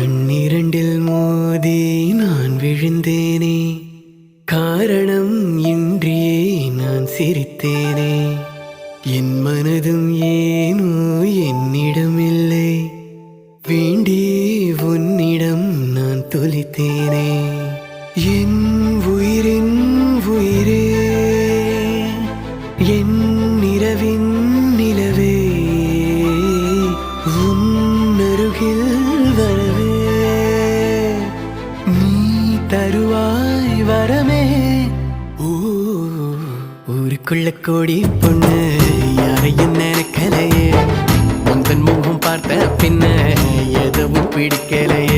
கண்ணிரண்டில் மோதி நான் விழுந்தேனே, காரணம் இன்றியே நான் சிரித்தேனே. என் மனதும் ஏனோ என்னிடமில்லை, வேண்டி உன்னிடம் நான் தொலைத்தேனே. என் உயிரின் உயிரே, என் நிலவின் நிலவே, உன்னருகில் வரவே நீ தருவாய் வரமே. ஊருக்குள்ள கோடி பொண்ணு யாரையும் நினைக்கலையே, உந்தன் முகம் பார்த்த பின்ன எதுவும் பிடிக்கலையே.